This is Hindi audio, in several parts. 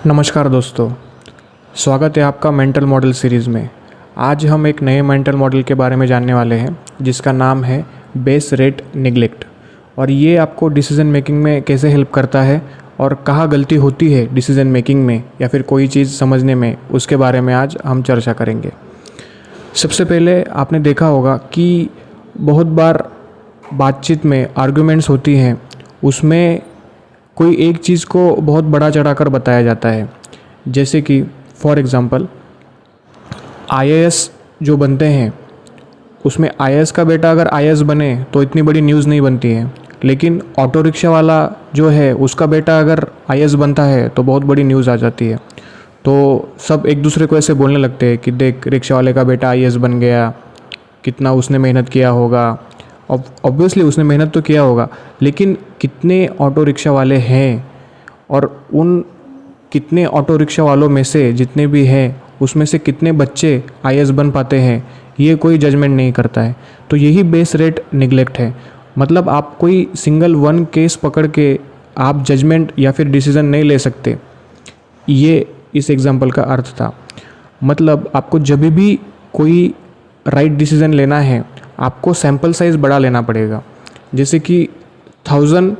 नमस्कार दोस्तों, स्वागत है आपका मेंटल मॉडल सीरीज़ में। आज हम एक नए मेंटल मॉडल के बारे में जानने वाले हैं जिसका नाम है बेस रेट निगलेक्ट। और ये आपको डिसीजन मेकिंग में कैसे हेल्प करता है और कहाँ गलती होती है डिसीजन मेकिंग में या फिर कोई चीज़ समझने में, उसके बारे में आज हम चर्चा करेंगे। सबसे पहले आपने देखा होगा कि बहुत बार बातचीत में आर्गुमेंट्स होती हैं, उसमें कोई एक चीज़ को बहुत बड़ा चढ़ाकर बताया जाता है। जैसे कि फॉर एग्ज़ाम्पल आईएएस जो बनते हैं, उसमें आईएएस का बेटा अगर आईएएस बने तो इतनी बड़ी न्यूज़ नहीं बनती है, लेकिन ऑटो रिक्शा वाला जो है उसका बेटा अगर आईएएस बनता है तो बहुत बड़ी न्यूज़ आ जाती है। तो सब एक दूसरे को ऐसे बोलने लगते हैं कि देख, रिक्शा वाले का बेटा आईएएस बन गया, कितना उसने मेहनत किया होगा। ऑब्वियसली उसने मेहनत तो किया होगा, लेकिन कितने ऑटो रिक्शा वाले हैं और उन कितने ऑटो रिक्शा वालों में से जितने भी हैं उसमें से कितने बच्चे आईएएस बन पाते हैं, ये कोई जजमेंट नहीं करता है। तो यही बेस रेट निगलेक्ट है। मतलब आप कोई सिंगल वन केस पकड़ के आप जजमेंट या फिर डिसीज़न नहीं ले सकते। ये इस एग्जांपल का अर्थ था। मतलब आपको जब भी कोई राइट डिसीज़न लेना है, आपको सैम्पल साइज़ बड़ा लेना पड़ेगा। जैसे कि 1000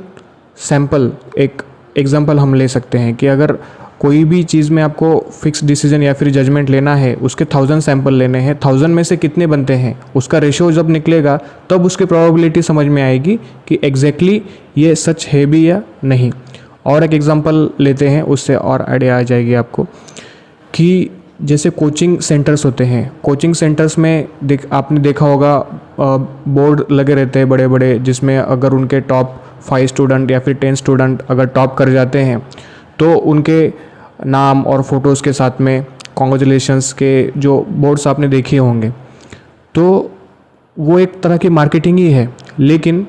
सैम्पल, एक एग्जांपल हम ले सकते हैं कि अगर कोई भी चीज़ में आपको फिक्स डिसीजन या फिर जजमेंट लेना है, उसके 1000 सैम्पल लेने हैं, 1000 में से कितने बनते हैं, उसका रेशियो जब निकलेगा तब उसकी प्रोबेबिलिटी समझ में आएगी कि एग्जैक्टली ये सच है भी या नहीं। और एक एग्जांपल लेते हैं, उससे और आइडिया आ जाएगी आपको कि जैसे कोचिंग सेंटर्स होते हैं। कोचिंग सेंटर्स में आपने देखा होगा बोर्ड लगे रहते हैं बड़े बड़े, जिसमें अगर उनके टॉप 5 स्टूडेंट या फिर 10 स्टूडेंट अगर टॉप कर जाते हैं तो उनके नाम और फोटोज़ के साथ में कॉन्ग्रेचुलेशंस के जो बोर्ड्स आपने देखे होंगे। तो वो एक तरह की मार्केटिंग ही है। लेकिन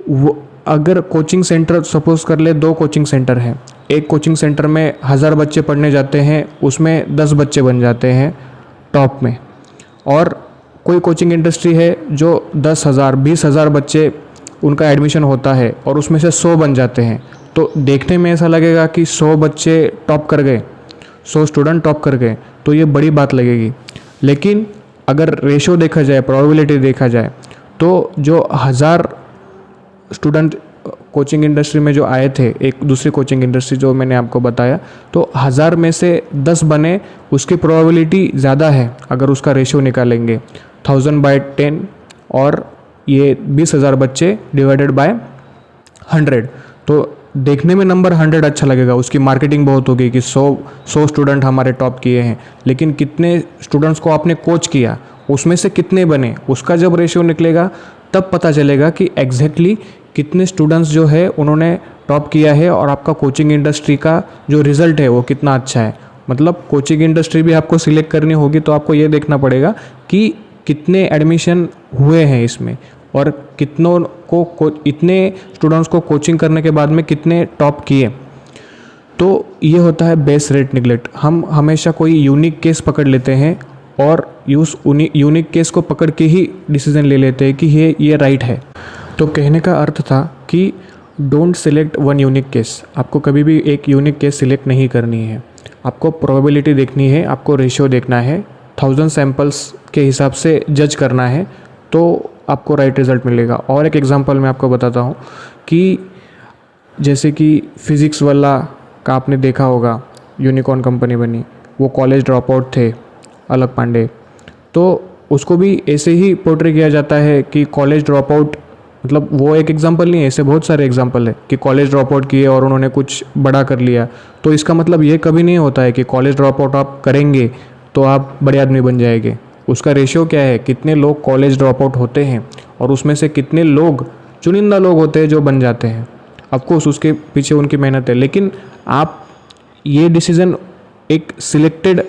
वो अगर कोचिंग सेंटर सपोज कर ले, 2 कोचिंग सेंटर हैं, एक कोचिंग सेंटर में 1000 बच्चे पढ़ने जाते हैं, उसमें 10 बच्चे बन जाते हैं टॉप में। और कोई कोचिंग इंडस्ट्री है जो 10,000 20,000 बच्चे उनका एडमिशन होता है और उसमें से 100 बन जाते हैं। तो देखने में ऐसा लगेगा कि 100 बच्चे टॉप कर गए, 100 स्टूडेंट टॉप कर गए, तो ये बड़ी बात लगेगी। लेकिन अगर रेशो देखा जाए, प्रोबेबिलिटी देखा जाए, तो जो 1000 स्टूडेंट कोचिंग इंडस्ट्री में जो आए थे, एक दूसरी कोचिंग इंडस्ट्री जो मैंने आपको बताया, तो 1000 में से 10 बने, उसकी प्रोबेबिलिटी ज़्यादा है अगर उसका रेशियो निकालेंगे 1000/10 और ये 20,000 बच्चे डिवाइडेड बाय 100। तो देखने में नंबर 100 अच्छा लगेगा, उसकी मार्केटिंग बहुत होगी कि 100 स्टूडेंट हमारे टॉप किए हैं। लेकिन कितने स्टूडेंट्स को आपने कोच किया, उसमें से कितने बने, उसका जब रेशियो निकलेगा तब पता चलेगा कि एग्जैक्टली कितने स्टूडेंट्स जो है उन्होंने टॉप किया है और आपका कोचिंग इंडस्ट्री का जो रिज़ल्ट है वो कितना अच्छा है। मतलब कोचिंग इंडस्ट्री भी आपको सिलेक्ट करनी होगी तो आपको ये देखना पड़ेगा कि कितने एडमिशन हुए हैं इसमें और कितनों को इतने स्टूडेंट्स को कोचिंग करने के बाद में कितने टॉप किए। तो ये होता है बेस रेट निगलेक्ट। हम हमेशा कोई यूनिक केस पकड़ लेते हैं और उस यूनिक केस को पकड़ के ही डिसीजन ले लेते हैं कि ये राइट है। तो कहने का अर्थ था कि don't select one unique case. आपको कभी भी एक यूनिक केस सिलेक्ट नहीं करनी है, आपको प्रोबेबिलिटी देखनी है, आपको रेशियो देखना है, 1000 सैम्पल्स के हिसाब से जज करना है, तो आपको राइट रिज़ल्ट मिलेगा। और एक एग्जांपल मैं आपको बताता हूँ कि जैसे कि फिज़िक्स वाला का आपने देखा होगा, यूनिकॉर्न कंपनी बनी, वो कॉलेज ड्रॉप आउट थे, अलक पांडे। तो उसको भी ऐसे ही पोर्ट्रे किया जाता है कि कॉलेज ड्रॉप आउट, मतलब वो एक एग्जांपल नहीं है, ऐसे बहुत सारे एग्जांपल है कि कॉलेज ड्रॉप आउट किए और उन्होंने कुछ बड़ा कर लिया। तो इसका मतलब ये कभी नहीं होता है कि कॉलेज ड्रॉप आउट आप करेंगे तो आप बड़े आदमी बन जाएंगे। उसका रेशियो क्या है, कितने लोग कॉलेज ड्रॉप आउट होते हैं और उसमें से कितने लोग, चुनिंदा लोग होते हैं जो बन जाते हैं। ऑफकोर्स उसके पीछे उनकी मेहनत है, लेकिन आप ये डिसीज़न एक सिलेक्टेड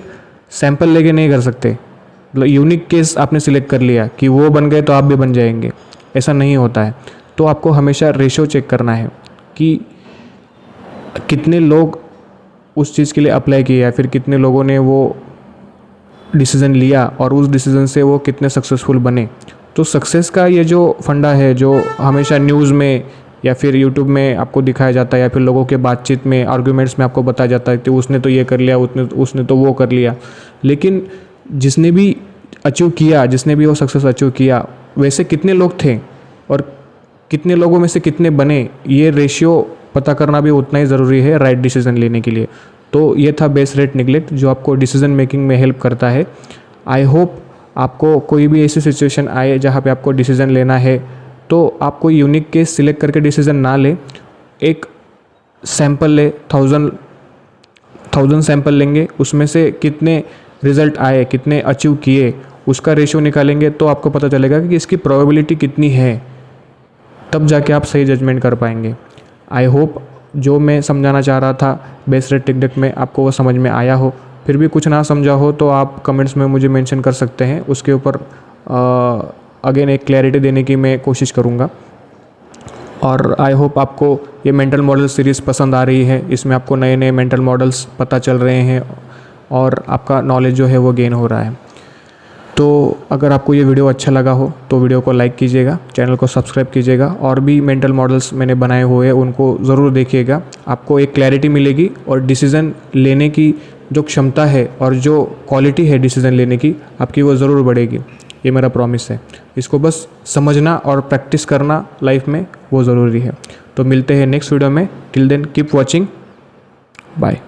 सैंपल लेके नहीं कर सकते। मतलब यूनिक केस आपने सिलेक्ट कर लिया कि वो बन गए तो आप भी बन जाएंगे, ऐसा नहीं होता है। तो आपको हमेशा रेशियो चेक करना है कि कितने लोग उस चीज़ के लिए अप्लाई किए या फिर कितने लोगों ने वो डिसीज़न लिया और उस डिसीज़न से वो कितने सक्सेसफुल बने। तो सक्सेस का ये जो फंडा है, जो हमेशा न्यूज़ में या फिर यूट्यूब में आपको दिखाया जाता है, या फिर लोगों के बातचीत में आर्ग्यूमेंट्स में आपको बताया जाता है कि उसने तो ये कर लिया, उसने तो वो कर लिया। लेकिन जिसने भी अचीव किया, जिसने भी वो सक्सेस अचीव किया, वैसे कितने लोग थे और कितने लोगों में से कितने बने, ये रेशियो पता करना भी उतना ही ज़रूरी है राइट डिसीज़न लेने के लिए। तो ये था बेस रेट निगलेक्ट, जो आपको डिसीज़न मेकिंग में हेल्प करता है। आई होप आपको कोई भी ऐसी सिचुएशन आए जहाँ पे आपको डिसीज़न लेना है तो आप कोई यूनिक केस सिलेक्ट करके डिसीज़न ना ले, एक सैम्पल ले, थाउजेंड सैम्पल लेंगे, उसमें से कितने रिज़ल्ट आए, कितने अचीव किए, उसका रेशियो निकालेंगे तो आपको पता चलेगा कि इसकी प्रोबेबिलिटी कितनी है, तब जाके आप सही जजमेंट कर पाएंगे। आई होप जो मैं समझाना चाह रहा था बेस रेट निगलेक्ट में आपको वो समझ में आया हो। फिर भी कुछ ना समझा हो तो आप कमेंट्स में मुझे मेंशन कर सकते हैं, उसके ऊपर अगेन एक क्लैरिटी देने की मैं कोशिश करूँगा। और आई होप आपको ये मेंटल मॉडल सीरीज़ पसंद आ रही है, इसमें आपको नए नए मेंटल मॉडल्स पता चल रहे हैं और आपका नॉलेज जो है वो गेन हो रहा है। तो अगर आपको ये वीडियो अच्छा लगा हो तो वीडियो को लाइक कीजिएगा, चैनल को सब्सक्राइब कीजिएगा, और भी मेंटल मॉडल्स मैंने बनाए हुए हैं उनको ज़रूर देखिएगा। आपको एक क्लैरिटी मिलेगी और डिसीज़न लेने की जो क्षमता है और जो क्वालिटी है डिसीज़न लेने की आपकी, वो ज़रूर बढ़ेगी। ये मेरा प्रॉमिस है। इसको बस समझना और प्रैक्टिस करना लाइफ में वो ज़रूरी है। तो मिलते हैं नेक्स्ट वीडियो में। Till then keep watching, bye.